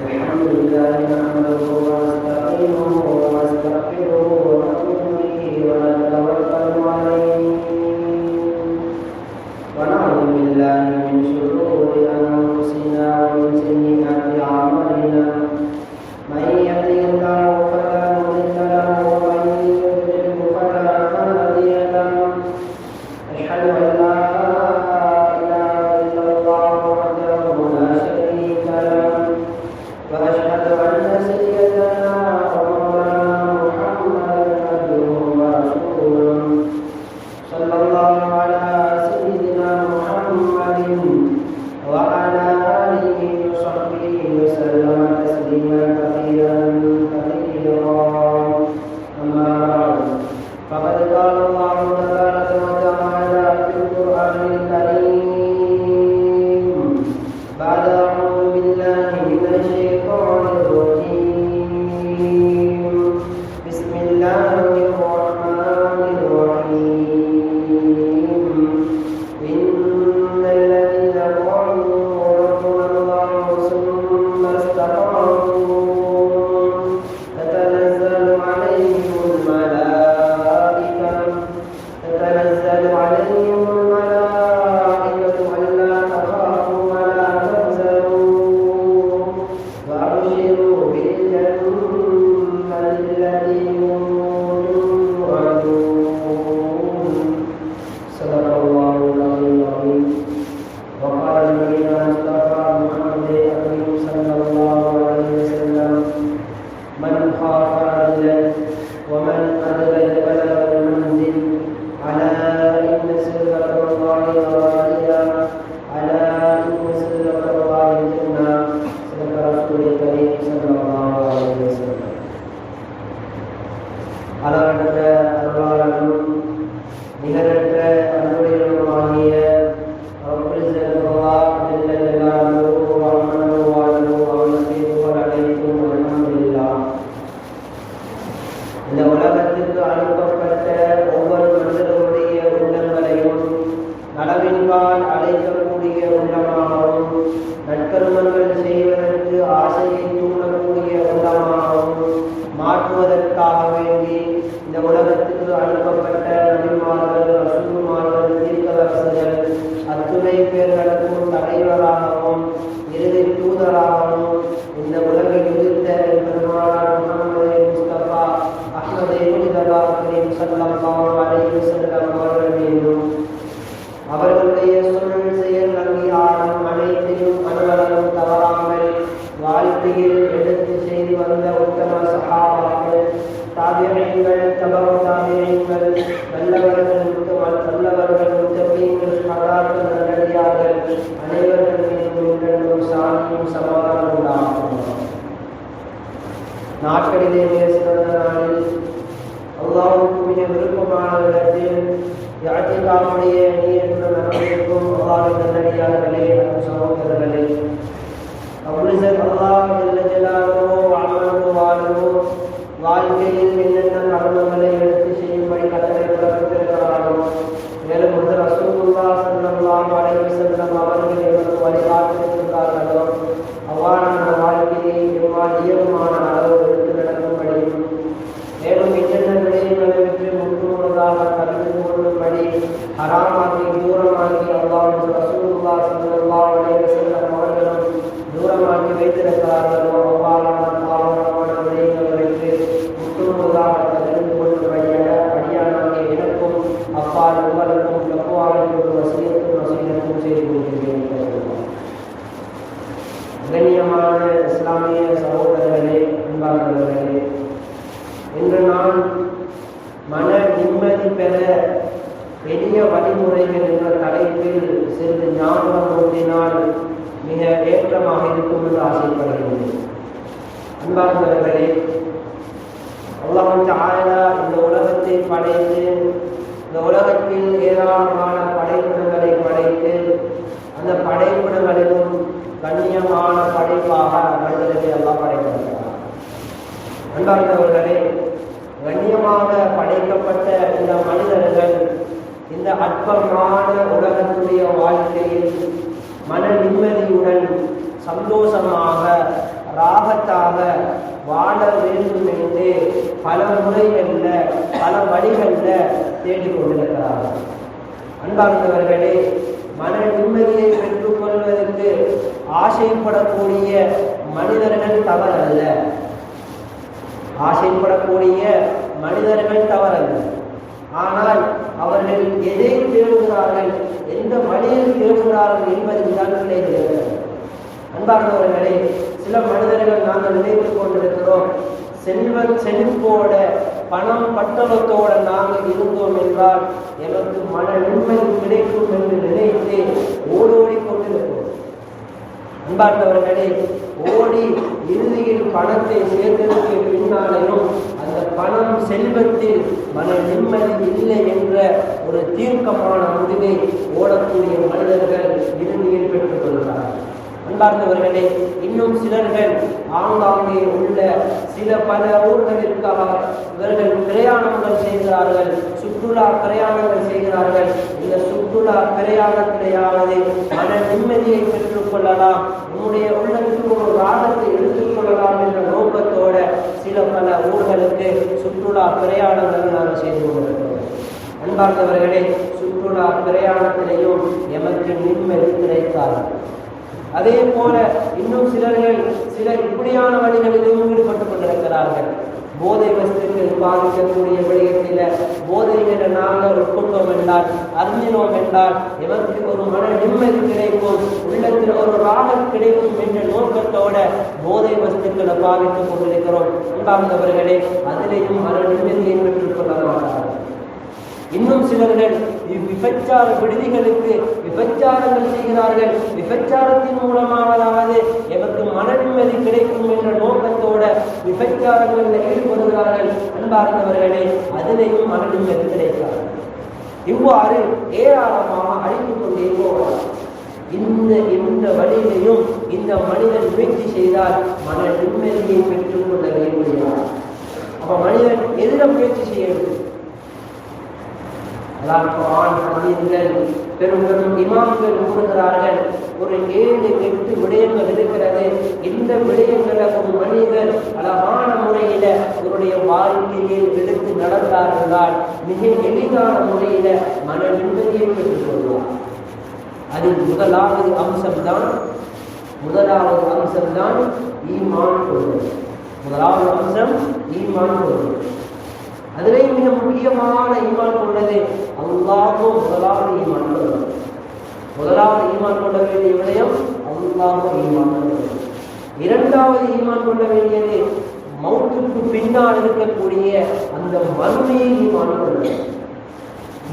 الحمد لله نحمده ونستعينه ونستغفره ونؤمن به ونتوكل عليه ونعوذ بالله من شرور أنفسنا ومن سيئات أعمالنا من يهده الله فلا مضل له ومن يضلل فلا هادي له أشهد أن لا إله إلا الله وحده لا شريك له وأشهد أن سيدنا ومولانا محمدا عبده ورسوله صلى الله على سيدنا محمد وعلى آله وصحبه وسلم تسليما كثيرا أما بعد فقد قال الله تبارك وتعالى في القرآن الكريم بعد أعوذ بالله من الشيطان الرجيم بسم الله الرحمن الرحيم إن الذين قالوا ربنا الله ثم استقاموا تتنزل عليهم الملائكة ألا تخافوا ولا تحزنوا وأبشروا بالجنة التي كنتم توعدون صدق الله العظيم وقال نبينا مصطفى محمد الأمين صلى الله عليه وسلم من خاف أدلج ومن أدلج بلغ المنزل على إن سلة الله غالية على إن سلة الله الجنة صدق رسول الكريم صلى الله عليه وسلم அளவற்ற அருளாளனும் நிகரற்ற அன்புடையவனுமாகிய ரப்புல் இஸ்ஸத் ஜல்ல ஜலாலுஹு வ அமனுஹு வ அலஹு அவனுக்கு புகழ் அனைத்தும் அல்ஹம்துலில்லாஹ். இந்த உலகத்திற்கு அனுப்பப்பட்ட ஒவ்வொரு மனிதர்களுடைய உள்ளங்களையும் நலவின்பால் அழைக்கக்கூடிய உள்ளமாகவும் நற்கருமங்கள் செய்வதற்கு ஆசையை தூண்டக்கூடிய உள்ளமாகவும் மாற்றுவதற்காக வேண்டி இந்த உலகத்திற்கு அனுப்பப்பட்ட நபிமார்கள் ரசூலுமார்கள் தீர்க்கதரிசிகள் அத்துணை பேர்களுக்கும் தலைவராகவும் இறுதி தூதராகவும் இந்த உலகில் உதிர்த்த பெருமானார் முஹம்மது முஸ்தபா அஹ்மது முஜ்தபா கரீம் ஸல்லல்லாஹு அலைஹி வஸல்லம் அவர்கள் மீதும் அவர்களுடைய சொல் செயல் அங்கீகாரம் அனைத்தையும் அனுவலம் தவறாமல் வாழ்க்கையில் எடுத்து செய்து வந்த உத்தம சஹாபாக்கள் தாபியீன்கள் தபவு தாபியீன்கள் நல்லவர்கள் முத்தகீன்கள் ஷஹாதாக்கள் நல்லடியார்கள் அனைவர்கள் மீதும் என்றென்றும் சாந்தியும் சமாதானம் உண்டாகும். நாட்களிலே மிக சிறந்த நாளில் அல்லாஹ்வுக்கு மிக விருப்பமான இடத்தில் யாத்திகாவுடைய நீயத்துடன் நடந்திருக்கும் அல்லாஹ்வின் நல்லடியார்களே சகோதரர்களே, அல்லாஹ் ஜல்ல ஜலாலுஹு வ அமனுஹு வ அலஹு வாழ்க்கையில் என்னென்ன கர்மங்களை எடுத்து செய்யும்படி கட்டளையிடப்பட்டிருக்கிறாரோ, மேலும் ரசூலுல்லாஹ் ஸல்லல்லாஹு அலைஹி வஸல்லம் அவர்கள் எமக்கு வழிகாட்டியிருக்கிறார்களோ அவ்வாறான வாழ்க்கையை எவ்வாறு இயலுமான அளவு எடுத்து நடக்கும்படியும், மேலும் என்னென்ன விடயங்களை விட்டு முற்றுமுழுதாக கலந்து கொள்ளும்படி ஹராமாக்கி தூரமாக்கி அல்லாஹ் ரசூலுல்லாஹ் ஸல்லல்லாஹு அலைஹி வஸல்லம் அவர்களும் தூரமாக்கி வைத்திருக்கிறார்களோ அவ்வாறான பாவமான விடயங்களுக்கு முற்றுமுழுதாக கலந்து கொள்ளும்படியான அடியானாகிய எனக்கும் அப்பால் உங்களுக்கும் தக்குவாவின் ஒரு வசீலத்தும் செய்து கொள்கிறேன். கண்ணியமான இஸ்லாமிய சகோதரர்களே, அன்பார்ந்தவர்களே, இன்று நான் மன நிம்மதி பெற எளிய வழிமுறைகள் என்ற தலைப்பில் சிறிது ஞாபகம் ஊட்டினால் மிக ஏற்றமாக இருக்கும் என்று ஆசைப்படுகிறேன். அன்பார்ந்தவர்களே, அல்லாஹ் தஆலா இந்த உலகத்தை படைத்து, இந்த உலகத்தில் ஏராளமான படைப்பினங்களை படைத்து, அந்த படைப்பினங்களிலும் கண்ணியமான படைப்பாக மனிதர்களை அல்லாஹ் படைத்திருக்கிறார். அன்பார்ந்தவர்களே, கண்ணியமாக படைக்கப்பட்ட இந்த மனிதர்கள் இந்த அற்பமான உலகத்துடைய வாழ்க்கையில் மன நிம்மதியுடன் சந்தோஷமாக ராக தேடிக் கொண்டிருக்கிறார்கள். அன்பார்ந்தவர்களே, மன நிம்மதியை பெற்றுக் கொள்வதற்கு ஆசைப்படக்கூடிய மனிதர்கள் தவறல்ல. ஆசைப்படக்கூடிய மனிதர்கள் தவறல்ல. ஆனால் அவர்கள் எதை தேடுகிறார்கள், எந்த வழியில் தேடுகிறார்கள் என்பதில் தான் கிடைக்கிறது. அன்பார்ந்தவர்களே, சில மனிதர்கள் நாங்கள் நினைத்துக் கொண்டிருக்கிறோம், செழிப்போட பணம் பட்டணத்தோட நாங்கள் இருந்தோம் என்றால் எனக்கு மன நிம்மதி கிடைக்கும் என்று நினைத்து ஓடோடி கொண்டிருக்கிறோம். அன்பார்ந்தவர்களே, ஓடி இறுதியில் பணத்தை சேர்த்ததற்கு பின்னாலேயும் அந்த பணம் செல்வத்தில் மன நிம்மதி இல்லை என்ற ஒரு தீர்க்கமான முடிவை ஓடக்கூடிய மனிதர்கள் இறுதியில் பெற்றுக் கொள்கிறார்கள். அன்பார்ந்தவர்களே, இன்னும் சிலர்கள் ஆங்காங்கே உள்ள சில பல ஊர்களிற்காக இவர்கள் பிரயாணங்கள் செய்கிறார்கள், சுற்றுலா பிரயாணங்கள் செய்கிறார்கள். இந்த சுற்றுலா பிரயாணத்திலேயாவது மன நிம்மதியை பெற்றுக் கொள்ளலாம், நம்முடைய உள்ளத்துக்கு ஒரு ராகத்தை எடுத்துக் கொள்ளலாம் என்ற நோக்கத்தோட சில பல ஊர்களுக்கு சுற்றுலா பிரயாணங்கள் நாம் செய்து கொண்டிருக்கிறோம். அன்பார்ந்தவர்களே, சுற்றுலா பிரயாணத்திலேயும் எமக்கு நிம்மதி கிடைத்தார்கள். அதே போல இன்னும் சிலர் இப்படியான வழிகளிலும் ஈடுபட்டுக் கொண்டிருக்கிறார்கள். போதை வஸ்துக்கள் பாதிக்கக்கூடிய விடயத்தில் போதைகளை நாங்கள் உட்கொண்டோம் என்றால், அறிஞனோம் என்றால் எமக்கு ஒரு மன நிம்மதி கிடைக்கும், உள்ளத்தில் ஒரு ராகம் கிடைக்கும் என்ற நோக்கத்தோட போதை வஸ்துக்களை பாதித்துக் கொண்டிருக்கிறோம். அன்பார்ந்தவர்களே, அதிலேயும் மன நிம்மதியை பெற்றுக் கொள்ள மாட்டார்கள். இன்னும் சிலர்கள் விபச்சார விடுதிகளுக்கு விபச்சாரங்கள் செய்கிறார்கள். விபச்சாரத்தின் மூலமாவதாவது எமக்கு மன நிம்மதி கிடைக்கும் என்ற நோக்கத்தோட விபச்சாரங்களில் ஈடுபடுகிறார்கள். அன்பார்ந்தவர்களே, அதிலேயும் மன நிம்மதி கிடைக்கிறார்கள். இவ்வாறு ஏராளமாக அழித்துக் கொண்டே போகிறார். இந்த வழியிலையும் இந்த மனிதன் முயற்சி செய்தால் மன நிம்மதியை பெற்றுக் கொள்ள வேண்டும். அப்ப மனிதன் எதிர முயற்சி செய்ய வேண்டும். பெரும் பெரும் இமாம்கள் கூறுகிறார்கள், ஒரு 7-8 விடயங்கள் இருக்கிறது. இந்த விடயங்களை ஒரு மனிதர் அழகான முறையில அவருடைய வாழ்க்கையில் எடுத்து நடந்தார்களால் மிக எளிதான முறையில மன நிம்மதியை பெற்றுக் கொள்வார். அதில் முதலாவது அம்சம்தான் ஈமான் கொள்வது. முதலாவது அம்சம் ஈமான் கொள்வது. அதிலே மிக முக்கியமான ஈமான் கொண்டது அல்லாஹ்வும் முதலாவது ஈமான் கொள்வது. முதலாவது ஈமான் கொள்ள வேண்டிய விடயம் அல்லாஹ்வும் ஈமான் கொள்வது. இரண்டாவது ஈமான் கொள்ள வேண்டியது மௌத்துக்கு பின்னால் இருக்கக்கூடிய அந்த மறுமையை ஈமான் கொள்வது.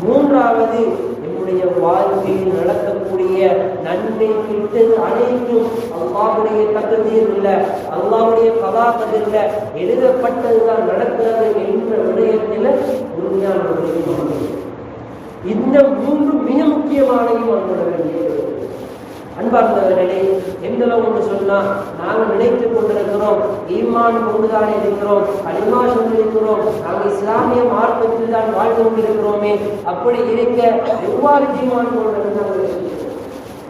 மூன்றாவது நம்முடைய வாழ்க்கையில் நடக்கக்கூடிய நன்மை கிட்டது அனைத்தும் அல்லாஹ்வுடைய தக்தீர் இல்லை, அல்லாஹ்வுடைய கதாகதில் எழுதப்பட்டதுதான் நடக்கிறது என்ற விடயத்தில் உறுதியான ஈமான். இந்த மூன்று மிக முக்கியமான ஈமான் கொள்ள வேண்டியது. அன்பார்ந்தவர்களே, எந்தளவு என்று சொன்னால் நாங்கள் நினைத்துக் கொண்டிருக்கிறோம், ஈமான் கொண்டுதான் இருக்கிறோம், கலிமா சொல்லியிருக்கிறோம், நாங்கள் இஸ்லாமிய மார்க்கத்தில் தான் வாழ்ந்து கொண்டிருக்கிறோமே, அப்படி இருக்க எவ்வாறு ஈமான் கொண்டிருந்தார்கள்?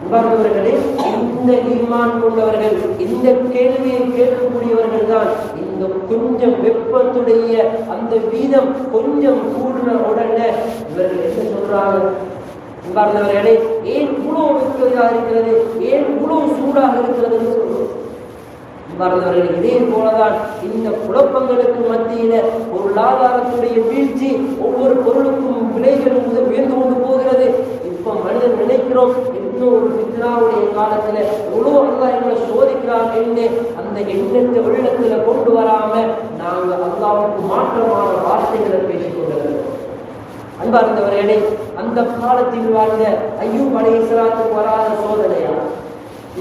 அன்பார்ந்தவர்களே, இந்த ஈமான் கொண்டவர்கள், இந்த கேள்வியை கேட்கக்கூடியவர்கள் தான் இந்த கொஞ்சம் வெப்பத்துடைய அந்த வீதம் கொஞ்சம் கூடின உடனே இவர்கள் என்ன சொல்றாங்க? அன்பார்ந்தவர்களே, ஏன் இவ்வளவு வெப்பதாக இருக்கிறது, ஏன் இவ்வளவு சூடாக இருக்கிறது என்று சொல்றோம். அன்பார்ந்தவர்களே, இதே போலதான் இந்த குழப்பங்களுக்கு மத்தியில பொருளாதாரத்துடைய வீழ்ச்சி, ஒவ்வொரு பொருளுக்கும் விலைகள் உயர்ந்து கொண்டு போகிறது. இப்ப மனிதன் நினைக்கிறோம், இன்னும் ஒரு ஃபித்னாவுடைய காலத்துல எவ்வளவு அல்லாஹ் எங்களை சோதிக்கிறான் என்று அந்த எண்ணத்தை உள்ளத்துல கொண்டு வராம நாங்க அல்லாஹ்வுக்கு மாற்றமான வார்த்தைகளை பேசிக் கொண்டிருக்கிறோம். அன்பார்ந்தவர்களே, அந்த காலத்தில் வாழ்ந்த அய்யூப் அலைஹிஸ்ஸலாத்துக்கு வராத சோதனையா,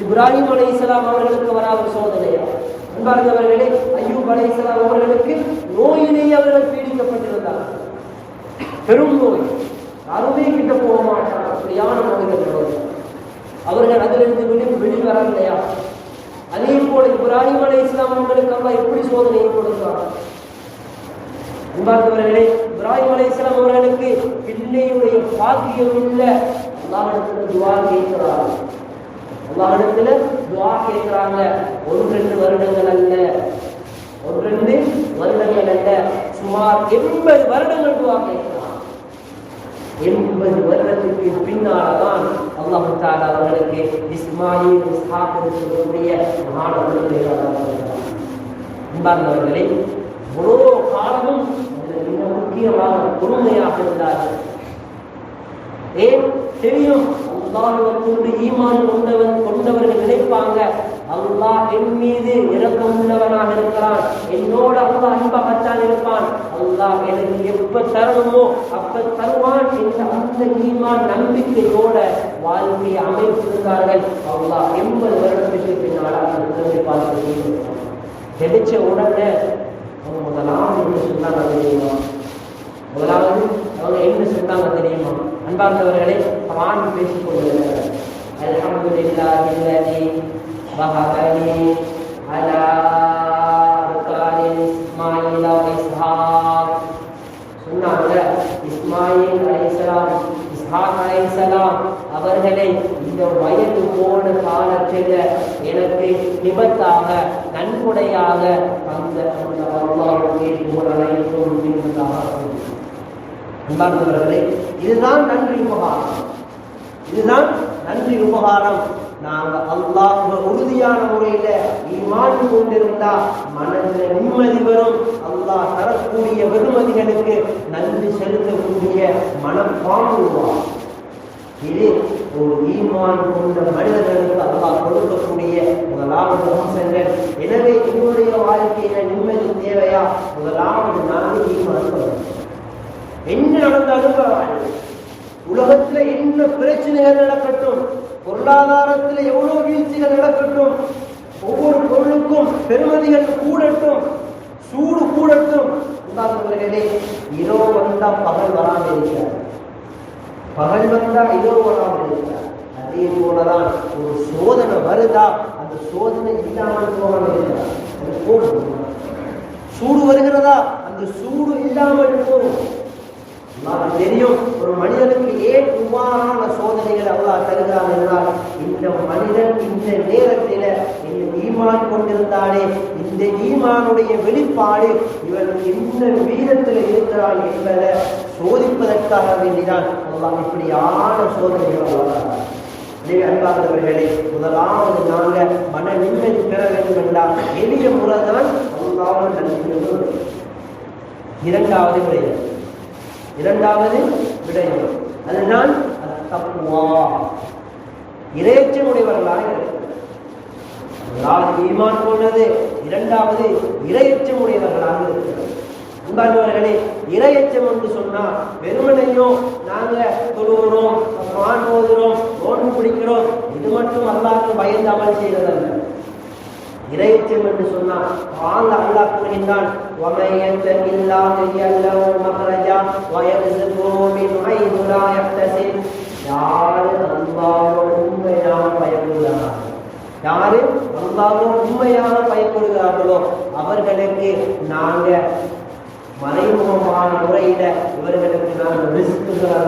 இப்ராஹிம் அலைஹிஸ்ஸலாம் அவர்களுக்கு வராத சோதனையா? அன்பார்ந்தவர்களே, அய்யூப் அலைஹிஸ்ஸலாம் அவர்களுக்கு நோயிலேயே அவர்கள் பீடிக்கப்பட்டிருந்தார்கள். பெரும் நோய், யாருமே கிட்ட போக மாட்டாங்க, அப்படியான நோய்கள். அவர்கள் அதிலிருந்து வெளிவரலையா? அதே போல இப்ராஹிம் அலைஹிஸ்ஸலாம் அவர்களுக்கு அல்லாஹ் எப்படி சோதனையை கொடுத்தார்? அன்பார்ந்தவர்களே, இப்ராஹிம் அலைஹிஸ்ஸலாம் அவர்களுக்கு பிள்ளையுடைய பாக்கியம் இல்லை. அல்லாஹ்விடத்தில் துஆ கேட்கிறார். அல்லாஹ்விடத்தில் துஆ கேட்கிறாங்க. 1-2 வருடங்கள் அல்ல, 1-2 வருடங்கள் அல்ல, சுமார் 80 வருடங்கள் துஆ கேட்கிறார். 80 வருடத்துக்கு பின்னால்தான் அல்லாஹ் தஆலா அவர்களுக்கு இஸ்மாயில் இஸ்ஹாக் என்று சொல்லக்கூடிய மகான குழந்தைகள் அன்பார்ந்தவர்களே, முழு காலமும் மிக முக்கியமாக பொறுமையாக இருந்தார்கள். ஏன் தெரியும், அல்லாஹ்வுக்கு ஈமான் கொண்டவர்கள் நினைப்பாங்க, அல்லாஹ் என் மீது இரக்கம் உள்ளவனாக இருக்கிறான், என்னோட அல்லாஹ் அன்பாகத்தான் இருப்பான், அல்லாஹ் எனக்கு எப்ப தரணுமோ அப்ப தருவான் என்ற அந்த ஈமான் நம்பிக்கையோட வாழ்க்கையை அமைத்திருந்தார்கள். அல்லாஹ் 80 வருடத்துக்கு பின்னால் குழந்தை பார்த்து கிடைச்ச உடனே அவங்க முதலாவது என்ன சொன்னாங்க தெரியுமா? முதலாவது அவங்க என்ன சொன்னாங்க தெரியுமா? அன்பார்ந்தவர்களே, குர்ஆன் பேசிக் கொண்டிருக்கிறார். அல்ஹம்துலில்லாஹி அல்லதி வஹபனி அலா புகாரி இஸ்மாயில் வ இஸ்ஹாக். சொன்னாங்க, இஸ்மாயில் அலைஹிஸ்ஸலாம் இஸ்ஹாக் அலைஹிஸ்ஸலாம் அவர்களை இந்த வயது போன காலத்தில் எனக்கு நிபத்தாக நன்கொடையாக அந்த அல்லாஹ்வுக்கே புகழ் அனைத்தும் என்பதாக. அன்பார்ந்தவர்களே, இதுதான் நன்றி உபகாரம். இதுதான் நன்றி உபகாரம். நாங்கள் அல்லாஹ் உறுதியான முறையில ஈமான் கொண்டிருந்தா மனதில் நிம்மதி வரும். அல்லாஹ் தரக்கூடிய வெகுமதிகளுக்கு நன்றி செலுத்தக்கூடிய மனப்பாங்கு உருவாகும். இது ஒரு ஈமான் கொண்ட மனிதர்களுக்கு அல்லாஹ் கொடுக்கக்கூடிய முதலாவது அம்சங்கள். எனவே என்னுடைய வாழ்க்கையில நிம்மதி தேவையா? முதலாவது நாங்கள் ஈமான் கொள்ளணும். என்ன நடந்தாலும் பரவாயில்லை, உலகத்துல என்ன பிரச்சனைகள் நடக்கட்டும், பொருளாதாரத்தில் எவ்வளவு வீழ்ச்சிகள் நடக்கட்டும், ஒவ்வொரு பொருளுக்கும் பெருமதிகள் கூடட்டும், சூடு கூடட்டும், உண்டாக்குவர்களே இரோ வந்தா பகல் வராமல் இருக்கிறார், பகல் வந்தா இரோ வராமல் இருக்கிறார். அதே போலதான் ஒரு சோதனை வருதா, அந்த சோதனை இல்லாமல் போகாமல் இருக்கிறார். சூடு வருகிறதா, அந்த சூடு இல்லாமல் போகும். தெரியும், ஒரு மனிதனுக்கு ஏன் இவ்வாறான சோதனைகள் அல்லாஹ் தருகிறான் என்றால், இந்த மனிதன் இந்த நேரத்தில் இந்த ஈமான் கொண்டிருந்தானே, இந்த ஈமானுடைய வெளிப்பாடு இவன் இந்த வீரத்தில் இருக்கிறான் என்பதை சோதிப்பதற்காக வேண்டிதான் அல்லாஹ் இப்படியான சோதனைகள் அல்லாஹ். அன்பார்ந்தவர்களே, முதலாவது நாங்கள் மன நிம்மதி பெற வேண்டும் என்றால் எளிய முறைதான் அல்லாஹ் நன்றி. இரண்டாவது விடயம் அதுதான் தக்வா, இறையச்சமுடையவர்களாக இருக்கிறது. ஈமான் கொண்டது, இரண்டாவது இறையச்சமுடையவர்களாக இருக்கிறது. அன்பார்ந்தவர்களே, இறையச்சம் என்று சொன்னா வெறுமனையும் நாங்க தொழுகிறோம், குர்ஆன் ஓதுறோம், நோன்பு பிடிக்கிறோம், இது மட்டும் அல்லாஹ்வுக்கு பயந்து அமல் செய்வதல்ல. இறையச்சம் என்று சொன்னால் அல்லாஹ் கூறுகின்றான், وَمَن يَتَّقِ اللَّهَ يَجْعَل لَّهُ مَخْرَجًا وَيَرْزُقْهُ مِنْ حَيْثُ لَا يَحْتَسِبُ. யார் அல்லாஹ்வை உண்மையாக பயப்படுகிறார்களோ, யாரு அல்லாஹ்வை உண்மையாக பயப்படுகிறார்களோ அவர்களுக்கு நாங்க மறைமுகமான முறையில இவர்களுக்கு நாங்கள் ரிஸ்க்குகளை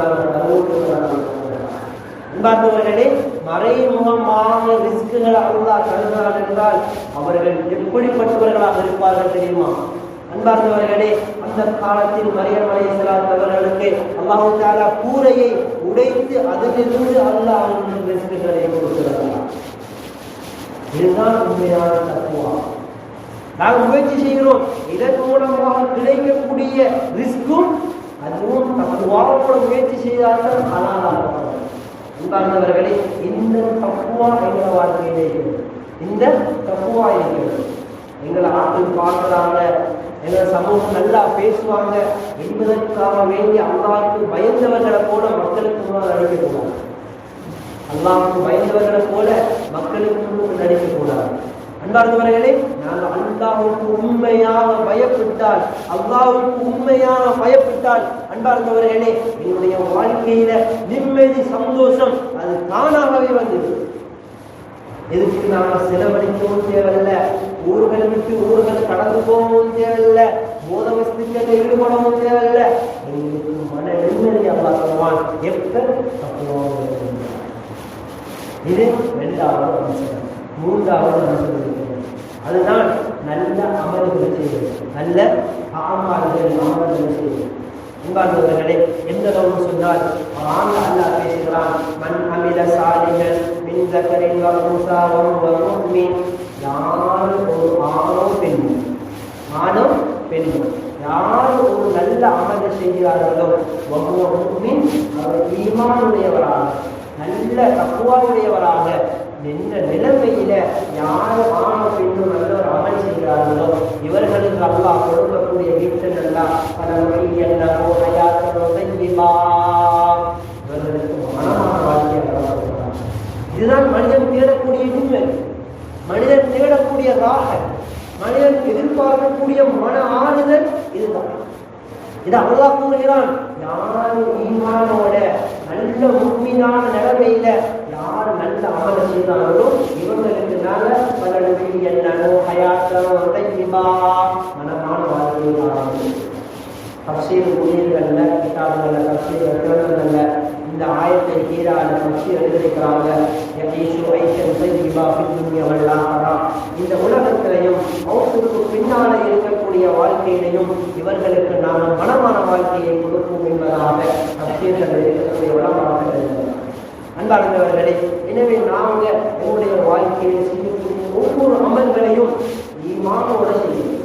அன்பார்ந்தவர்களே, மறைமுகமான ரிஸ்க்குகளை அல்லாஹ் தருகிறார் என்றால் அவர்கள் எப்படிப்பட்டவர்களாக இருப்பார்கள் தெரியுமா? அன்பார்ந்தவர்களே, அந்த காலத்தில் மரியம் அலைஹிஸ்ஸலாம் அவர்களுக்கு அல்லாஹ் தஆலா கூரையை உடைத்து அதிலிருந்து அல்லாஹ் அவர்களுக்கு ரிஸ்க்குகளை கொடுக்கிறார். இதுதான் உண்மையான தக்வா. நாங்கள் முயற்சி செய்கிறோம், இதன் மூலமாக கிடைக்கக்கூடிய ரிஸ்க்கும் அதுவும் தக்வாவோட முயற்சி செய்தால்தான் ஹலாலாக. அன்பார்ந்தவர்களே, இந்த தக்வா எங்கள் வாழ்க்கையிலே இருக்கிறது. இந்த தக்வா இருக்கிறது. எங்களை ஆட்கள் பார்க்கிறாங்க, எங்கள் சமூகம் நல்லா பேசுவாங்க என்பதற்காக வேண்டி அல்லாஹ்வுக்கு பயந்தவர்களை போல மக்களுக்கு முன்னால் நடிக்கக்கூடாது. அல்லாஹ்வுக்கு பயந்தவர்களை போல மக்களுக்கு முன்னால் நடிக்கக்கூடாது. அன்பார்ந்தவர்களே, நாங்கள் அல்லாஹ்வுக்கு உண்மையாக பயப்பட்டால், அல்லாஹ்வுக்கு உண்மையாக பயப்பட்டால் அன்பார்ந்தவர்களே, என்னுடைய வாழ்க்கையில நிம்மதி சந்தோஷம் அது தானாகவே வந்தது. எதுக்கு நாங்கள் செலவழிக்கவும் தேவையில்லை, ஊர்கள் விட்டு ஊர்கள் கடந்து போகவும் தேவையில்லை, போத வஸ்துக்களை ஈடுபடவும் தேவையில்லை. எங்களுக்கு மன நிம்மதி அல்லாஹ் தருவான். இது இரண்டாவது அம்சம். மூன்றாவது அம்சம் இருக்கிறது, அதுதான் நல்ல அமல்கள் செய்வது, நல்ல அமல்கள் செய்வது. அன்பார்ந்தவர்களே, எந்த அளவுன்னு சொன்னால் அல்லாஹ் பேசுகிறான், மன் அமில சாலிஹன் மின் ஸக்கரின் வ உன்ஸா வஹுவ முஃமின். யார் ஒரு ஆணோ பெண்ணோ யார் ஒரு நல்ல அமலை செய்கிறார்களோ வஹுவ முஃமின், அவர் ஈமானுடையவராக நல்ல தக்வாவுடையவராக என்ற நிலைமையில யார் ஆணோ பெண்ணோ நல்ல ஒரு அமல் செய்கிறார்களோ இவர்களுக்கு அல்லாஹ் கொடுக்கக்கூடிய கிஃப்ட் நல்லா இவர்களுக்கு மனமான வாழ்க்கையை வளர்க்கிறார். இதுதான் மனிதன் தேடக்கூடிய உண்மை, மனிதன் தேடக்கூடிய ராக, மனிதன் எதிர்பார்க்கக்கூடிய மன ஆறுதல் இதுதான். இது அல்லாஹ் கூறுகிறான், யாரும் ஈமானோட நல்ல உண்மையான நிலைமையில யார் நல்ல அமலை செய்தார்களோ இவங்களுக்கு நாங்க மனமான வாழ்க்கையை தப்சீர் ஊழியர்கள்ல கிதாபுகள்ல தப்சீர் கிரந்தங்கள்ல இந்த ஆயத்தை கீழான தப்சீர் எழுதியிருக்கிறாங்க. இந்த உலகத்திலையும் மௌத்துக்கு பின்னால இருக்கக்கூடிய வாழ்க்கையிலையும் இவர்களுக்கு நாம் மனமான வாழ்க்கையை கொடுப்போம் என்பதாக தப்சீர்கள் இருக்கக்கூடிய உலகமாக அன்பார்ந்தவர்களே, எனவே நாங்க என்னுடைய வாழ்க்கையில் செய்யக்கூடிய ஒவ்வொரு அமல்களையும் ஈமானோட செய்யணும்,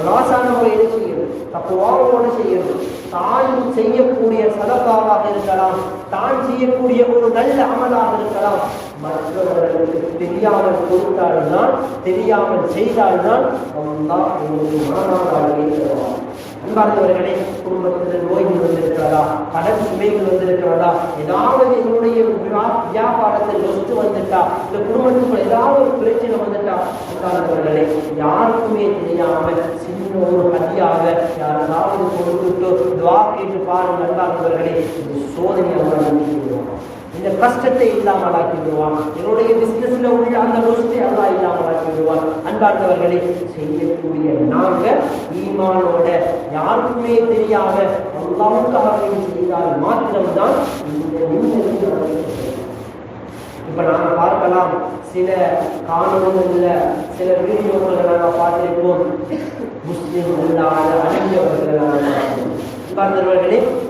ராசான முறையில் செய்யணும், தக்குவாவோடு செய்யணும். தான் செய்யக்கூடிய சதகாவாக இருக்கலாம், தான் செய்யக்கூடிய ஒரு நல்ல அமலாக இருக்கலாம், மற்றவர்களுக்கு தெரியாமல் கொடுத்தால்தான், தெரியாமல் செய்தால்தான் அல்லாஹ் உங்களுக்கு மனமான வாழ்க்கையை தருவார். அன்பார்ந்தவர்களே, குடும்பத்தில் நோய்கள் வந்திருக்கிறதா, கடன் சுமைகள் வந்திருக்கிறதா, ஏதாவது என்னுடைய வியாபாரத்தில் ஒத்து வந்துட்டா, இந்த குடும்பத்துக்குள்ள ஏதாவது ஒரு பிரச்சனை வந்துட்டா, அன்பார்ந்தவர்களே யாருக்குமே தெரியாமல் சின்ன ஒரு ஹதியாக யாராவது கொடுத்துட்டு துவா கேட்டு பாருங்கள். அன்பார்ந்தவர்களே, இந்த சோதனையை இந்த கஷ்டத்தை இல்லாமல் ஆக்கி விடுவான், என்னுடைய பிசினஸ்ல உள்ள அந்த நஷ்டத்தை அல்லாஹ் இல்லாமல் ஆக்கி விடுவான். அன்பார்ந்தவர்களை செய்யக்கூடிய நாங்க ஈமானோட யாருக்குமே தெரியாம அல்லாஹ்வுக்காக செய்தால் மாத்திரம்தான் இந்த நிம்மதி. இப்ப நாங்க பார்க்கலாம், சில காணொலிகள்ல சில வீடியோக்களை நாங்க பார்த்திருப்போம், முஸ்லிம் அல்லாத அழிஞ்சவர்களான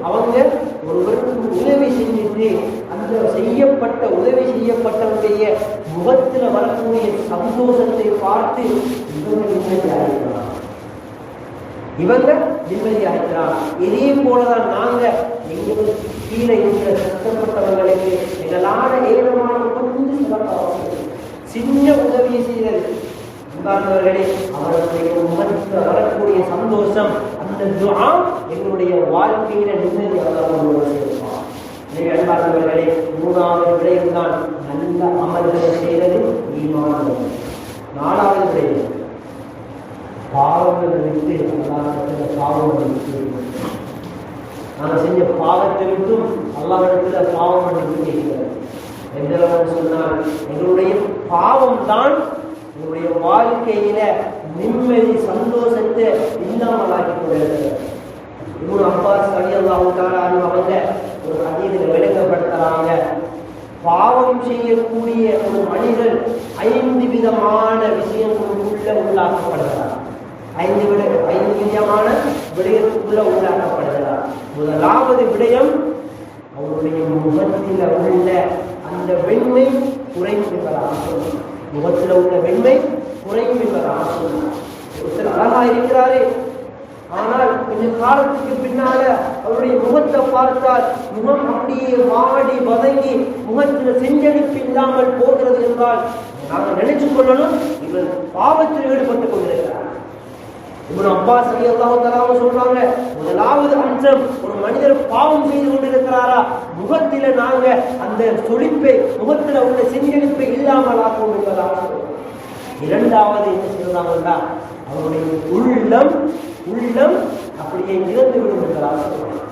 அவங்க ஒருவருக்கு உதவி செஞ்சுட்டு அந்த உதவி செய்யப்பட்டவருடைய முகத்தில் வரக்கூடிய சந்தோஷத்தை பார்த்து இவங்க நிம்மதியாகிறார். இதே போலதான் நாங்க எங்களுக்கு கீழே இருக்கிற கஷ்டப்பட்டவர்களுக்கு எங்களான ஏராளமான கொஞ்சம் சின்ன உதவியை செய்தது அவர்களுடைய முகத்தில் வரக்கூடிய சந்தோஷம், அந்த துஆ எங்களுடைய வாழ்க்கையில நிம்மதி சேர்ப்பார். அன்பார்ந்தவர்களே, மூணாவது விடயம் தான் நல்ல அமல்களை செய்வது ஈமான். நாலாவது விடயம் பாவங்களை விட்டு அல்லாஹ்விடத்துல பாவங்களை விட்டு நாங்கள் செஞ்ச பாவத்தை விட்டும் அல்லாஹ்விடத்துல பாவம் என்று கேட்கிறார். எந்த அளவுன்னு சொன்னால் எங்களுடைய பாவம் தான் உங்களுடைய வாழ்க்கையில நிம்மதி சந்தோஷத்தை இல்லாமல் ஆக்கி கொண்டிருக்கிறது. இப்னு அப்பாஸ் ரலியல்லாஹு தஆலா அன்ஹு அவங்க ஒரு ஹதீஸில் விளங்கப்படுத்துறாங்க, பாவம் செய்யக்கூடிய ஒரு மனிதன் 5 விதமான விஷயங்களுக்குள்ள உள்ளாக்கப்படுகிறார். 5 விதமான விடயத்துக்குள்ள உள்ளாக்கப்படுகிறார். முதலாவது விடயம், அவருடைய முகத்தில் உள்ள அந்த வெண்மை குறைந்துகிறார். முகத்தில் உள்ள வெண்மை குறையும் என்பதாக சொன்னார். ஒருத்தர் அழகா இருக்கிறாரே, ஆனால் கொஞ்ச காலத்துக்கு பின்னால அவருடைய முகத்தை பார்த்தால் முகம் அப்படியே வாடி வதங்கி முகத்தில் செஞ்சடிப்பு இல்லாமல் போகிறது என்றால் நாங்கள் நினைச்சு கொள்ளணும், இவர் பாவத்தில் ஈடுபட்டுக் கொண்டிருக்கிறார். இப்னு அப்பாஸ் ரலியல்லாஹு தஆலா சொல்றாங்க, முதலாவது அம்சம், ஒரு மனிதர் பாவம் செய்து கொண்டிருக்கிறாரா, முகத்தில நாங்க அந்த சொலிப்பை, முகத்துல உள்ள செஞ்சடிப்பை இல்லாமல் ஆக்கும் என்பதாக சொல்றாங்க. இரண்டாவது என்ன சொல்றாங்கன்னா, அவருடைய உள்ளம் அப்படியே இறந்து விடும் என்பதாக சொல்றாங்க.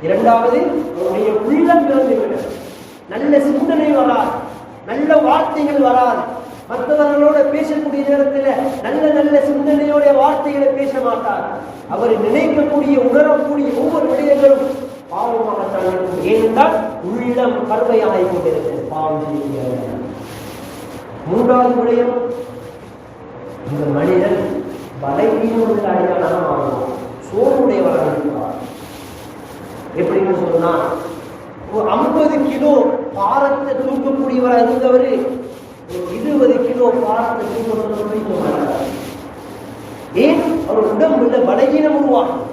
இரண்டாவது, அவருடைய உள்ளம் இறந்து விடும், நல்ல சிந்தனை வராது, நல்ல வார்த்தைகள் வராது, மற்றவர்களோட பேசக்கூடிய நேரத்தில் நல்ல நல்ல சிந்தனையோட வார்த்தைகளை பேச மாட்டார். அவர் நினைக்கக்கூடிய உணரக்கூடிய ஒவ்வொரு விடயங்களும் பாவமாகத்தான் இருக்கும். ஏனென்றால் உள்ளம் கருமையாக கொண்டிருக்கிறது பாவம் செய்ய. மூன்றாவது விடயம், இந்த மனிதன் பலவீனம் உள்ள அடையாளமாக மாறுவார், சோர்வுடையவராக இருக்கிறார். எப்படின்னு சொன்னா 50 கிலோ பாரத்தை தூக்கக்கூடியவராக இருந்தவர் 20 கிலோ பாரத்தை தூக்க. ஏன்? அவர் உடம்புல பலகீனம் உருவாகும்.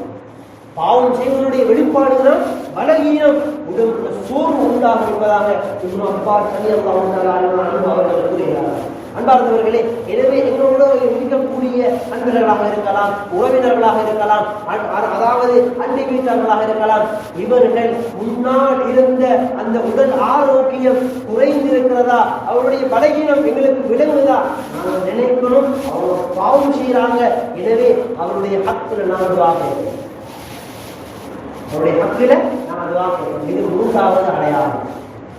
பாவம் செய்வதனுடைய வெளிப்பாடுதான் பலகீனம், உடம்புல சோர்வு உண்டாகும் என்பதாக இன்னும் அப்பா அவர்கள் கூறுகிறார்கள். அன்பார்ந்தவர்களே, எனவே எங்களோட இருக்கக்கூடிய அன்பர்களாக இருக்கலாம், உறவினர்களாக இருக்கலாம், அதாவது அண்டை வீட்டார்களாக இருக்கலாம், இவர்கள் முன்னால் இருந்த அந்த உடல் ஆரோக்கியம் குறைந்திருக்கிறதா, அவருடைய பலகீனம் எங்களுக்கு விளங்குதா நாங்கள் நினைக்கணும். அவங்க பாவம் செய்யறாங்க, எனவே அவருடைய ஹக்குல நான் துஆ செய்யணும். அவருடைய ஹக்குல நான் துஆ செய்யணும். இது 3வது அடையாளம்.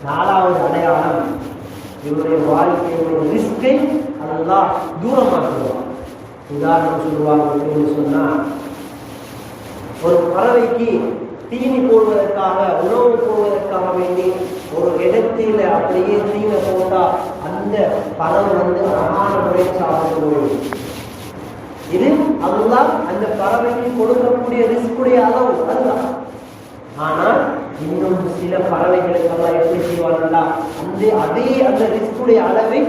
4வது அடையாளம், இவருடைய வாழ்க்கையுடைய ரிஸ்கை அல்லாஹ் தூரமாக்குவார். உதாரணம் சொல்லுவாங்க சொன்னா, ஒரு பறவைக்கு தீனி போடுவதற்காக, உணவு போடுவதற்காக வேண்டி ஒரு இடத்தில அப்படியே தீனை போட்டா அந்த பறவை அழகான முறை சாப்பிடுவது. இது அல்லாஹ் அந்த பறவைக்கு கொடுக்கக்கூடிய ரிஸ்குடைய அளவு அதுதான். ஆனால் இன்னும் சில பறவைகளுக்கெல்லாம் எப்படி செய்வாங்கன்னா அதே அந்த ரிஸ்குடைய அளவை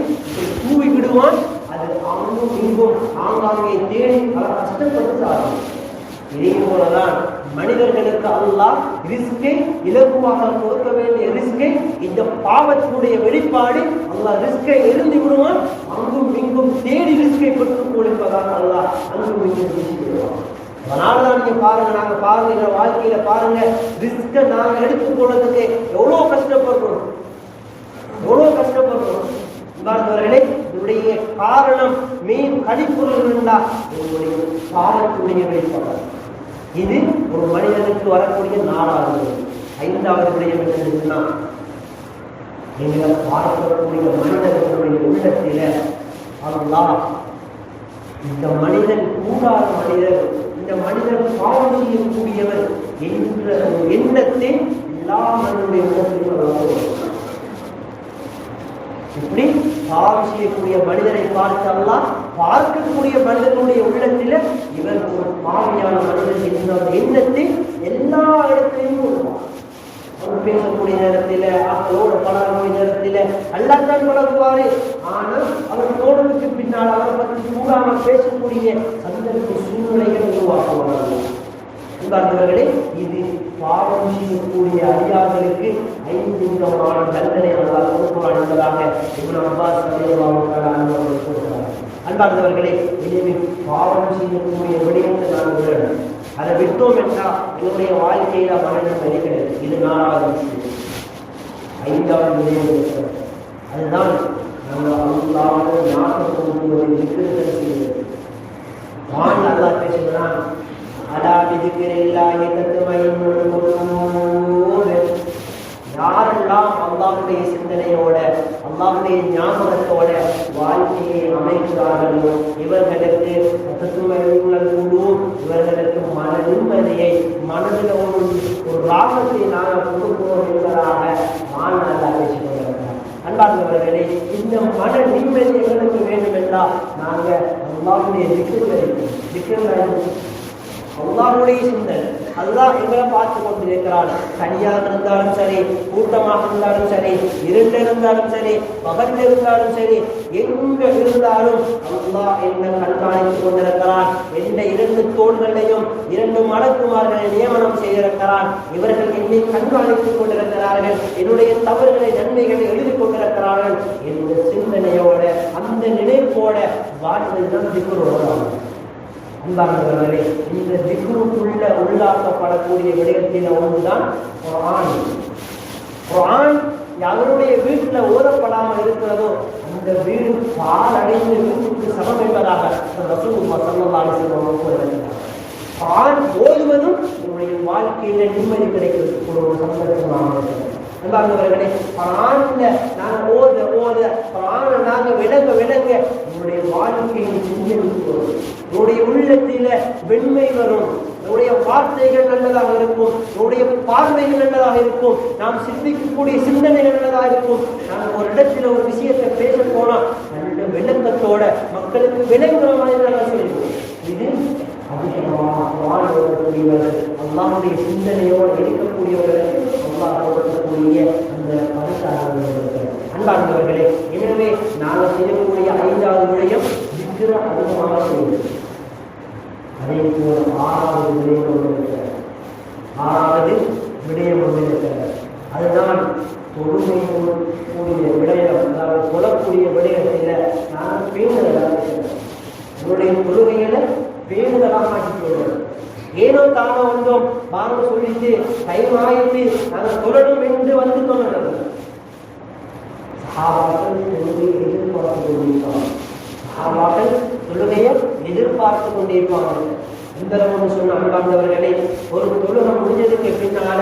தூவி விடுவான். அது அங்கும் இங்கும் ஆங்காங்கே தேடி கஷ்டப்பட்டு சாகும். இதே போலதான் மனிதர்களுக்கு அல்லாஹ் ரிஸ்கை இலகுவாக கொடுக்க வேண்டிய ரிஸ்கை, இந்த பாவத்தினுடைய வெளிப்பாடு அல்லாஹ் ரிஸ்கை எழுந்து விடுவான். அங்கும் இங்கும் தேடி ரிஸ்கை பெற்றுக் கொடுப்பதாக அல்லாஹ் அங்கும் இங்கும் பேசி விடுவான். அதனாலதான் நீங்க பாருங்க, நாங்க பாருங்க வாழ்க்கையில பாருங்க, ரிஸ்க நாங்க எடுத்துக்கொள்றதுக்கு எவ்வளவு கஷ்டப்படுறோம், எவ்வளவு கஷ்டப்படுறோம். இவ்வாறுவர்களே, இதனுடைய காரணம் மெயின் கடிப்பொருள் என்றா என்னுடைய பாவத்துடைய வெளிப்பாடு. இது ஒரு மனிதனுக்கு வரக்கூடிய 4வது. 5வது விடயம் என்னன்னா, எங்களை பார்க்கக்கூடிய மனிதர்களுடைய உள்ளத்தில அல்லாஹ் இந்த மனிதன் கூடாத மனிதர், இந்த மனிதர் பாவம் செய்யக்கூடியவர் என்ற எண்ணத்தை எல்லா மனிதனுடைய உள்ளத்திலும் இப்படி பாவம் செய்யக்கூடிய மனிதரை பார்த்து அல்லாஹ் பார்க்கக்கூடிய மனிதனுடைய உள்ளத்தில இவர் ஒரு பாவியான மனிதன் என்ற எண்ணத்தை எல்லா இடத்திலையும் கொடுப்பார். அவர் பேசக்கூடிய நேரத்தில், அவர்களோடு பழகக்கூடிய நேரத்தில் அல்லாஹ்தான் பழகுவாரு. ஆனால் அவர் தோழனுக்கு பின்னால் அவரை பற்றி கூடாம பேசக்கூடிய சந்தர்ப்ப சூழ்நிலைகள் உருவாக்குவார்கள். என்பவர்களே, இது பாவம் செய்யக்கூடிய அதிகாரிகளுக்கு 5 விதமான தண்டனை அல்லாஹ் கொடுப்பான் என்பதாக இப்னு அப்பாஸ் ரலியல்லாஹு தஆலா அன்ஹு அவர்கள் கூறுகிறார்கள். அன்பார்ந்தவர்களே, எனவே பாவம் செய்யக்கூடிய விடயத்தை நான் விடணும். அதை விட்டோம் என்றால் என்னுடைய வாழ்க்கையில மரணம் கிடைக்கிறது. இது 4வது விஷயம். 5வது விடயம் அதுதான் நாங்கள் அல்லாஹ்வை ஞாபகப்படுத்துவதை விக்கிரங்கள் செய்வது. வான் அல்லாஹ் பேசுகிறான், அலா பிதிக்ரில்லாஹி தத்மஇன்னுல் குலூப். யாரெல்லாம் அல்லாஹ்வுடைய சிந்தனையோட, அல்லாஹ்வுடைய ஞாபகத்தோட வாழ்க்கையை அமைக்கிறார்களோ இவர்களுக்கு தத்மஇன்னுல் குலூப், இவர்களுக்கு மன நிம்மதியை, மனதில் ஒரு ராகத்தை நாங்கள் கொடுக்கிறோம் என்பதாக வான் அல்லாஹ் பேசிக்கொண்டிருக்கிறார். அன்பார்ந்தவர்களே, இந்த மன நிம்மதி எங்களுக்கு வேண்டும் என்றால் நாங்கள் அல்லாஹ்வுடைய திக்ருகளை அல்லாஹ்வுடைய சிந்தனை, அல்லாஹ் எங்களை பார்த்து கொண்டிருக்கிறான். தனியாக இருந்தாலும் சரி, கூட்டமாக இருந்தாலும் சரி, இருண்ட இருந்தாலும் சரி, பகல் இருந்தாலும் சரி, எங்க இருந்தாலும் அல்லாஹ் என்னை கண்காணித்துக் கொண்டிருக்கிறான். எந்த 2 தோள்களையும் 2 மலக்குமார்களை நியமனம் செய்திருக்கிறான். இவர்கள் என்னை கண்காணித்துக் கொண்டிருக்கிறார்கள். என்னுடைய தவறுகளை, நன்மைகளை எழுதிக் கொண்டிருக்கிறார்கள் என்ற சிந்தனையோட, அந்த நினைப்போட வாழ்வதுதான் திக்ரோடு. அன்பார்ந்தவர்களே, இந்த திக்ருக்குள்ள உள்ளாக்கப்படக்கூடிய விடயத்தில் ஒன்றுதான் குர்ஆன். குர்ஆன் யாருடைய வீட்டில் ஓதப்படாமல் இருக்கிறதோ அந்த வீடு பால் அடைந்த வீட்டுக்கு சமம் என்பதாக ரசூலுல்லாஹி ஸல்லல்லாஹு அலைஹி வஸல்லம் கூறுகிறார். குர்ஆன் ஓதுவதும் நம்முடைய வாழ்க்கையில நிம்மதி கிடைக்கிறதுக்கு ஒரு சந்தர்ப்பமாக இருக்கிறது. அன்பார்ந்தவர்களே, குர்ஆன்ல நாங்கள் ஓத குர்ஆனை நாங்கள் விளங்க நம்முடைய வாழ்க்கையை சிந்தித்து வரும். நம்முடைய உள்ளத்தில வெண்மை வரும். நம்முடைய வார்த்தைகள் நல்லதாக இருக்கும், நம்முடைய பார்வைகள் நல்லதாக இருக்கும், நாம் சிந்திக்கக்கூடிய சிந்தனைகள் நல்லதாக இருக்கும். நாங்கள் ஒரு இடத்துல ஒரு விஷயத்தை பேச போனா நல்ல விளக்கத்தோட மக்களுக்கு விளங்குற மாதிரி நாங்கள் சொல்லுவோம். இது அதிகமாக வாழ்வதற்குரியவர்கள் அல்லாஹ்வுடைய சிந்தனையோடு இருக்கக்கூடியவர்களுக்கு அல்லாஹ் கொடுக்கக்கூடிய அந்த பரிசாக அன்பார்ந்தவர்களே. எனவே நாங்கள் செய்யக்கூடிய 5வது விடயம் திக்ர அதிகமாக செய்வது. அதே போல 6வது விடயம் ஒன்று இருக்கிறது. 6வது விடயம் ஒன்று இருக்கிறது. அதுதான் தொழுகை கூடிய விடயம். அதாவது தொழக்கூடிய விடயத்தில் நாங்கள் பேணுதலாக இருக்கிறோம். என்னுடைய தொழுகைகளை பேணுதலாக மாற்றிக்கொள்வோம். ஏனோ தானோ வந்தோம் பாருங்க சொல்லிட்டு டைம் ஆயிட்டு நாங்கள் தொழணும் என்று வந்து தொழணும். சஹாபாக்கள் தொழுகையை எதிர்பார்த்து கொண்டிருப்பாங்க. சஹாபாக்கள் தொழுகையை எதிர்பார்த்து கொண்டிருப்பாங்க. இந்த சொன்ன அன்பார்ந்தவர்களே, ஒரு தொழுகை முடிஞ்சதுக்கு பின்னால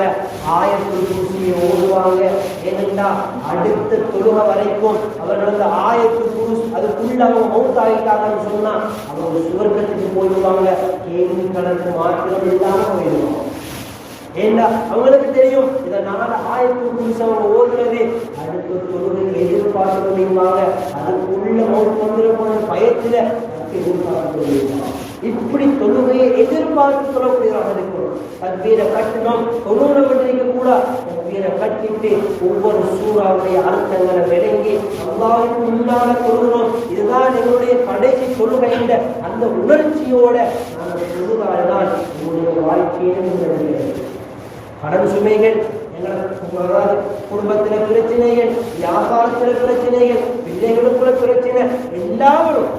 ஆயத்துல் குர்சியை ஓடுவாங்க. ஏனென்றா அடுத்த தொழுகை வரைக்கும் அவர்களது ஆயத்துல் குர்சி அதுக்குள்ள அவங்க மௌத்தாயிட்டாங்கன்னு சொன்னா அவங்க சுவர்க்கத்துக்கு போயிடுவாங்க. கேள்வி கணக்கு மாற்றம் இல்லாம போயிடுவாங்க. ஏன்னா அவங்களுக்கு தெரியும் இதனால ஆயத்துல் குர்சி அவங்க ஓடுறது அடுத்த தொழுகை எதிர்பார்த்து கொண்டிருப்பாங்க. அதுக்குள்ள மௌத் வந்துட பயத்துல எதிர்பார்த்து கொண்டிருப்பாங்க. இப்படி தொழுகையை எதிர்பார்த்து சொல்லக்கூடியவராக இருக்கிறோம். தக்பீரை கட்டணும், தொழுகை பண்ணிருக்க கூட தக்பீரை கட்டிட்டு ஒவ்வொரு சூறாவுடைய அர்த்தங்களை விளங்கி அல்லாஹ்வுக்கு முன்னால தொழுகிறோம். இதுதான் எங்களுடைய கடைசி தொழுகை என்ற அந்த உணர்ச்சியோட நாங்கள் தொழுதால்தான் எங்களுடைய வாழ்க்கையிலும் கடன் சுமைகள், எங்களோட குடும்பத்தில் பிரச்சனைகள், வியாபாரத்தில் பிரச்சனைகள், பிள்ளைகளுக்குள்ள பிரச்சனை எல்லாரும்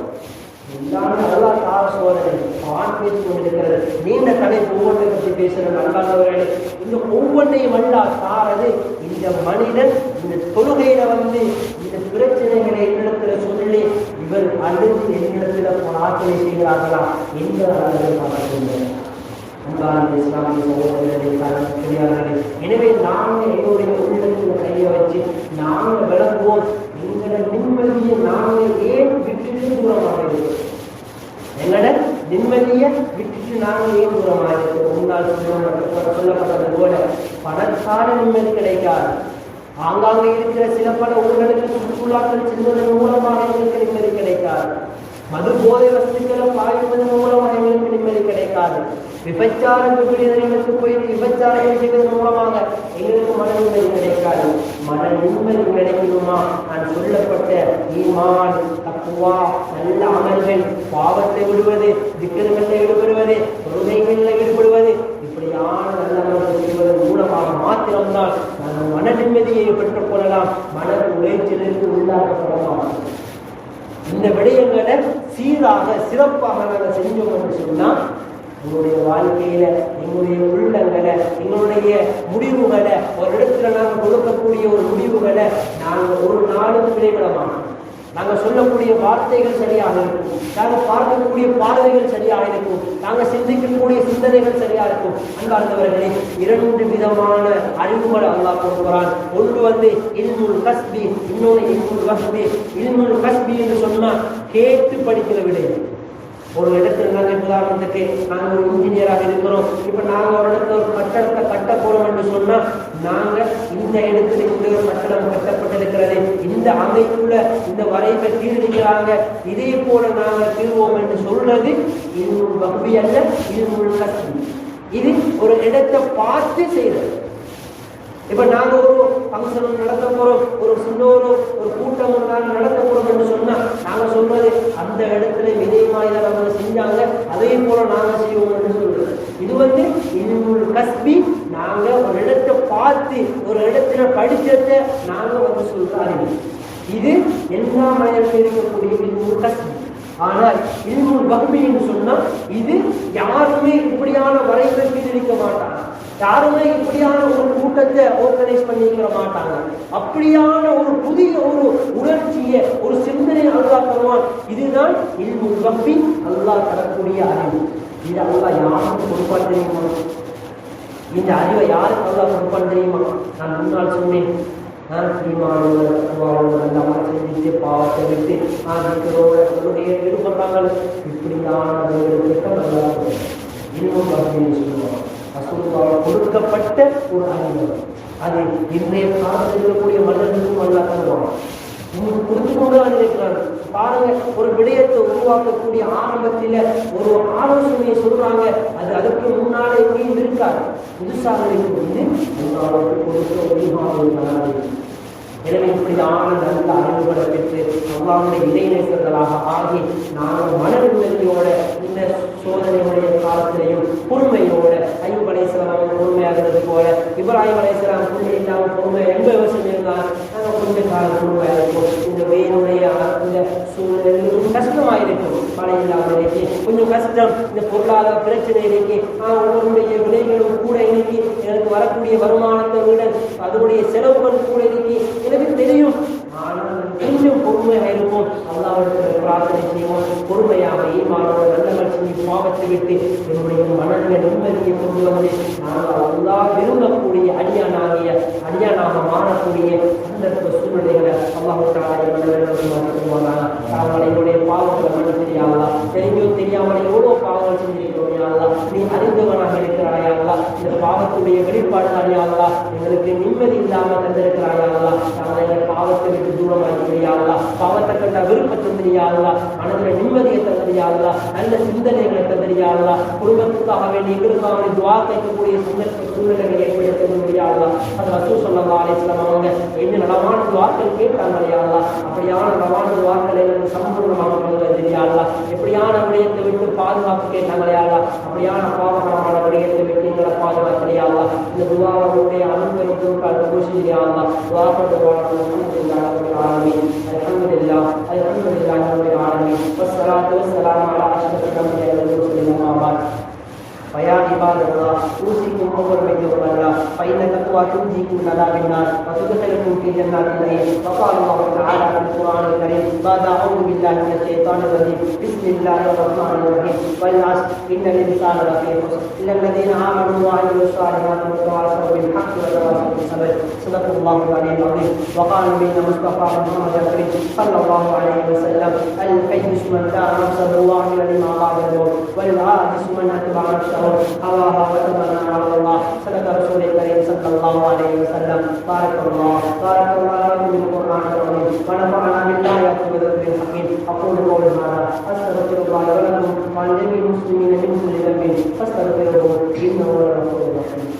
அல்லாஹ் தார சோதனை ஆண் பேசிக் கொண்டிருக்கிறது. நீண்ட கதை ஒவ்வொன்றை பற்றி பேசுகிற நண்பர்களே, இந்த ஒவ்வொன்றையும் அல்லாஹ் தாரது இந்த மனிதன் இந்த தொழுகையில வந்து இந்த பிரச்சனைகளை என்னிடத்துல சொல்லி இவர் அழுது என்னிடத்துல பிரார்த்தனை செய்கிறார்களா என்ற அளவில் பார்க்கின்றனர். அன்பார்ந்த இஸ்லாமிய சகோதரர்களே, எனவே நாங்கள் எங்களுடைய உள்ளத்தில் கையை வச்சு நாங்கள் விளங்குவோம். எங்களை நிம்மதியை நாங்கள் ஏன் விட்டுட்டு தூரமாக இருக்கிறோம்? எங்களோட நிம்மதியை விட்டுட்டு நாங்கள் ஏன் தூரமாக இருக்கிறோம்? முன்னால் சொல்லப்பட்டது போல பணத்தான நிம்மதி கிடைக்காது. ஆங்காங்கே இருக்கிற சில பல ஊர்களுக்கு சுற்றுலாக்கள் செல்வதன் மூலமாக எங்களுக்கு நிம்மதி கிடைக்காது. மது போதை வசதிகளை பாய்வதன் மூலமாக எங்களுக்கு நிம்மதி கிடைக்காது. விபச்சாரம் எங்களுக்கு போயிட்டு விபச்சாரம் செய்வதன் மூலமாக எங்களுக்கு மன நிம்மதி கிடைக்காது. மன நிம்மதி கிடைக்கணுமா? நான் சொல்லப்பட்ட ஈமான், தக்வா, நல்ல அமல்கள், பாவத்தை விடுவது, திக்ருகளில் ஈடுபடுவது, தொழுகைகளில் ஈடுபடுவது, இப்படியான நல்ல அமல்கள் செய்வதன் மூலமாக மாத்திரம்தான் நாங்கள் மன நிம்மதியை பெற்றுக் கொள்ளலாம். மன உளைச்சலுக்கு உள்ளாக்கப்படலாம். இந்த விடயங்களை சீராக சிறப்பாக நாங்கள் செஞ்சோம் என்று சொன்னால் எங்களுடைய வாழ்க்கையில எங்களுடைய உள்ளங்களை எங்களுடைய முடிவுகளை ஒரு இடத்துல நாங்கள் கொடுக்கக்கூடிய ஒரு முடிவுகளை நாங்கள் ஒரு நாளும் விளைவிடலாம். நாங்கள் சொல்லக்கூடிய வார்த்தைகள் சரியாக இருக்கும், நாங்கள் பார்க்கக்கூடிய பார்வைகள் சரியாக இருக்கும், நாங்கள் சிந்திக்கக்கூடிய சிந்தனைகள் சரியாக இருக்கும். அன்பார்ந்தவர்களே, 2 விதமான அறிவுகளை அல்லாஹ் கொடுக்கிறான். ஒன்று இல்முல் கஸ்பி, இன்னொன்று இல்முல் வஹ்பி. இல்முல் கஸ்பி என்று சொன்னால் கேட்டு படிக்கிற விடயம். ஒரு இடத்துல நாங்கள் உதாரணத்துக்கு நாங்கள் ஒரு இன்ஜினியராக இருக்கிறோம். இப்போ நாங்கள் ஒரு இடத்துல ஒரு கட்டடத்தை கட்ட போறோம் என்று சொன்னால் நாங்கள் இந்த இடத்துல இந்த ஒரு கட்டடம் கட்டப்பட்டிருக்கிறது, இந்த அமைப்புல இந்த வரைவை தீர்க்கிறாங்க, இதே போல நாங்கள் தீர்வோம் என்று சொல்றது இல்முல் வஹ்பி அல்ல, இல்முல் கஸ்பி. இது ஒரு இடத்தை பார்த்து செய்யறது. இப்ப நாங்க ஒரு ஃபங்க்ஷன் நடத்த போறோம், ஒரு சின்ன ஒரு கூட்டம் நாங்கள் நடத்த போறோம் என்று சொன்னா நாங்க சொல்றது அந்த இடத்துல விதயமாய் அவங்க செஞ்சாங்க, அதே போல நாங்க செய்வோம் என்று சொல்றது. இது இல்முல் கஸ்பி. நாங்க ஒரு இடத்தை பார்த்து ஒரு இடத்துல படிச்சதை நாங்க சொல்ற அறிவு. இது எல்லா மனிதர்கள் இருக்கக்கூடிய இல்முல் கஸ்பி. ஆனால் இல்முல் வஹ்பி என்று சொன்னா இது யாருமே இப்படியான வரைபடம் இருக்க மாட்டாங்க, யாருமே இப்படியான ஒரு கூட்டத்தை ஆர்கனைஸ் பண்ணிக்கிற மாட்டாங்க. அப்படியான ஒரு புதிய ஒரு உணர்ச்சியை ஒரு சிந்தனை அல்லாஹ் தருவான். இதுதான் இல்முல் வஹ்பி, அல்லாஹ் தரக்கூடிய அறிவு. இது அல்லாஹ் யாருக்கு கொடுப்பான் தெரியுமா? இந்த அறிவை யாருக்கு அல்லாஹ் கொடுப்பான் தெரியுமா? நான் முன்னால் சொன்னேன், செஞ்சுட்டு பாவத்தை விட்டு ஈடுபடுறாங்க. இப்படியான இல்முல் வஹ்பின்னு சொல்லுவாங்க. கொடுக்கப்பட்ட ஒரு அறிவு. அது இன்றைய காலத்தில் இருக்கக்கூடிய மனிதர்களுக்கும் அல்லாஹ் தருவாங்க. கொடுத்து கொண்டு இருக்கிறாங்க. பாருங்க, ஒரு விடயத்தை உருவாக்கக்கூடிய ஆரம்பத்தில் ஒரு ஆலோசனையை சொல்றாங்க, அது அதுக்கு முன்னால எங்கேயும் இருக்காது, புதுசாக இருக்கும். எனவே இப்படியான நல்ல அறிவுகளை பெற்று அல்லாஹ்வுடைய இணைநேசர்களாக ஆகி நாங்கள் மன நிம்மதியோட இந்த சோதனையுடைய காலத்திலையும் பொறுமையோட ஐயூப் அலைஹிஸ்ஸலாம் பொறுமையாக இருந்தது போல இப்ராஹிம் அலைஹிஸ்ஸலாம் பொறுமை இல்லாமல் பொறுமை 80 வருஷம் இருந்தால் நாங்கள் கொஞ்ச காலம் பொறுமையாக இருக்கும். இந்த வெயிலுடைய இந்த சூழ்நிலை கஷ்டமாக இருக்கும், மழை இல்லாமல் இருக்கு, கொஞ்சம் கஷ்டம். இந்த பொருளாதார பிரச்சனை இருக்கு, ஒவ்வொருடைய விலைகளும் கூட இருக்கு, எனக்கு வரக்கூடிய வருமானத்தை விட அதனுடைய செலவுகள் கூட இருக்கு, எனக்கு தெரியும். ஆனால் கொஞ்சம் பொறுமையாக இருப்போம், அல்லாஹ்விடத்தில் பிரார்த்தனை செய்வோம், பொறுமையாக ஈமானோட நல்ல செஞ்சு பாவத்தை விட்டு என்னுடைய மனநிலை நிம்மதியை கொண்டு வந்து நாங்கள் அல்லாஹ் விரும்பக்கூடிய அடியானாக மாறக்கூடிய சந்தர்ப்ப சூழ்நிலைகளை அவங்களுடைய பாவங்களை மனு தெரியாதா, தெரிஞ்சோ தெரியாமல் எவ்வளோ பாவங்கள் செஞ்சிருக்கிறோம் யாரா, நீ அறிந்தவனாக இருக்கிறாயாங்களா, இந்த பாவத்துடைய வெளிப்பாடு அறியாதா, எங்களுக்கு நிம்மதி இல்லாமல் தந்திருக்கிறாயாங்களா, நாங்கள் எங்கள் பாவத்தை விட்டு தூரமாக தெரியாதா, பாவத்தை கண்ட விருப்பத்தை தெரியாதா, மனதில் நிம்மதியை தந்திரியாதா, நல்ல சிந்தனைகளை தந்திரியாதா, குடும்பத்துக்காக வேண்டி எங்களுக்காக வேண்டி துவா கேட்கக்கூடிய சூழ்நிலைகளை ஏற்படுத்த முடியாதா. அது ரசூல் ஸல்லல்லாஹு அலைஹி வஸல்லம் அவங்க என்ன நலமான துவாக்கள் கேட்டாங்க யாரா, அப்படியான நலமான துவாக்களை எங்களுக்கு சம்பூர்ணமாக கொண்டு தெரியாதா, எப்படியான விடயத்தை விட்டு பாதுகாப்பு கேட்டாங்க யாரா, அப்படியான பாவகரமான விடயத்தை விட்டு எங்களை பாதுகாக்க தெரியாதா. இந்த துவாவுடைய அனுபவம் பொருட்கள் பூசியாதா துவாப்பட்டு ஆலமீன். அல்ஹம்துலில்லாஹ் அல்ஹம்துலில்லாஹி ரப்பில் ஆலமீன் வஸ்ஸலாத்து வஸ்ஸலாமு அலா அஷ்ரஃபில் அன்பியாஇ வல் முர்சலீன் அம்மா பஅத். فيا عباد الله اوصيكم اولا بتقوى الله فان التقوى تنجيكم من عذاب النار وتدخلكم في جنات النعيم. وقال الله تعالى في القران الكريم بعد اعوذ بالله من الشيطان الرجيم بسم الله الرحمن الرحيم والعصر ان الانسان لفي خسر الا الذين امنوا وعملوا الصالحات وتواصوا بالحق وتواصوا بالصبر. صدق الله العلي العظيم. وقال نبينا مصطفى محمد الكريم صلى الله عليه وسلم الكيس من دار نفسه واعمل لما بعد الموت والعاجز من اتبع نفسه هواها وتمنى على الله. صدق رسول الكريم صلى الله عليه وسلم. بارك الله لكم بالقران العظيم ونفعنا بالآيات وذكر الحكيم. اقول قولي هذا استغفر الله ولكم ولجميع المسلمين من كل ذنب فاستغفروه انه هو الغفور الرحيم.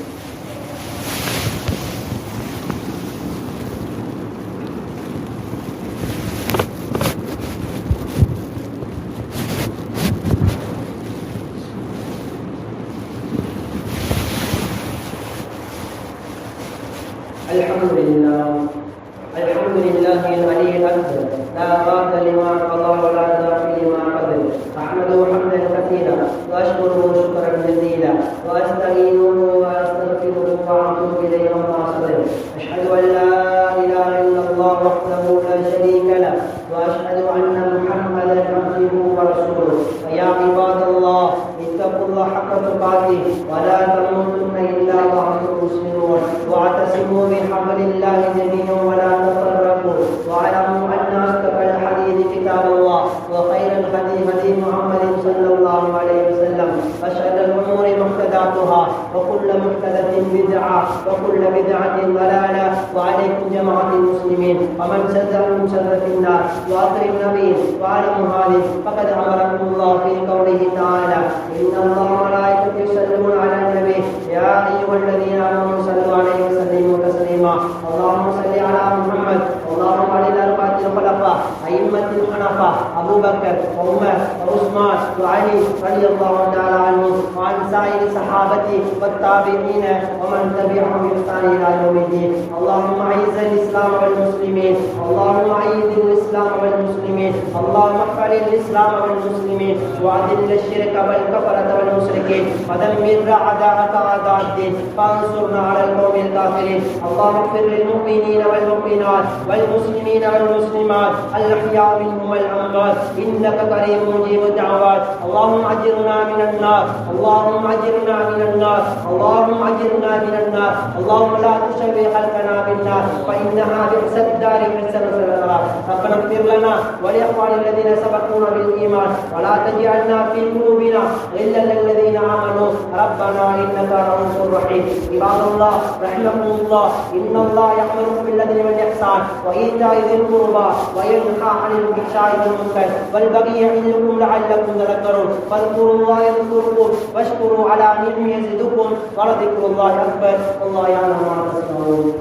الحمد لله العلي الاكبر لا راد لما قضى ولا دافع لما قدر. احمده حمدا كثيرا واشكره شكرا جزيلا واستعينه واستغفره واتوب اليه وما صدر. اشهد ان لا اله الا الله وحده لا شريك له واشهد ان محمدا عبده ورسوله. فيا عباد الله اتقوا الله حق تقاته ولا تموتن الا وانتم مسلمون واعتصموا بحبل الله جميعا ولا تفرقوا واعلموا ان اصدق الحديث كتاب الله وخير الهدي هدي محمد صلى الله عليه وسلم وشر الامور محدثاتها وكل محدثه بدعه وكل بدعه ضلاله. وعليكم جماعه المسلمين ومن سدهم شر في النار. واخر النبي واعلموا هذه فقد امركم الله في قوله تعالى ان الله وملائكته يصلون على النبي يا ايها الذين امنوا صلوا عليه وسلموا تسليما. اللهم صل على محمد اللهم على الاربعه الخلفاء ائمه الحنفاء ابو بكر وعمر وعثمان وعلي رضي الله تعالى عنهم وعن سائر صحابته والتابعين ومن تبعهم باحسان الى يوم الدين. اللهم اعز الاسلام والمسلمين اللهم اعز الاسلام والمسلمين اللهم احفظ الاسلام والمسلمين واذل الشرك والكفره والمشركين ودمر اعداءك اعداء الدين فانصرنا على القوم الكافرين. اللهم اغفر للمؤمنين والمؤمنات والمسلمين والمسلمات الاحياء منهم والاموات العباد إنك قريب مجيب الدعوات. اللهم أجرنا من النار، اللهم أجرنا من النار، اللهم أجرنا من النار. اللهم لا تشوي خلقنا بالنار فإنها بئس الدار بئس المصير. ربنا اغفر لنا ولإخواننا الذين سبقونا بالإيمان ولا تجعلنا في قلوبنا غلا للذين آمنوا ربنا إنك رؤوف رحيم. عباد الله رحمكم الله، إن الله يأمركم بالعدل والإحسان وإيتاء ذي القربى وينهى عن الفحشاء والمنكر والبغي يعظكم لعلكم تذكرون. فاذكروا الله يذكركم واشكروا على نعمه يزدكم ولذكر الله أكبر والله يعلم ما تصنعون.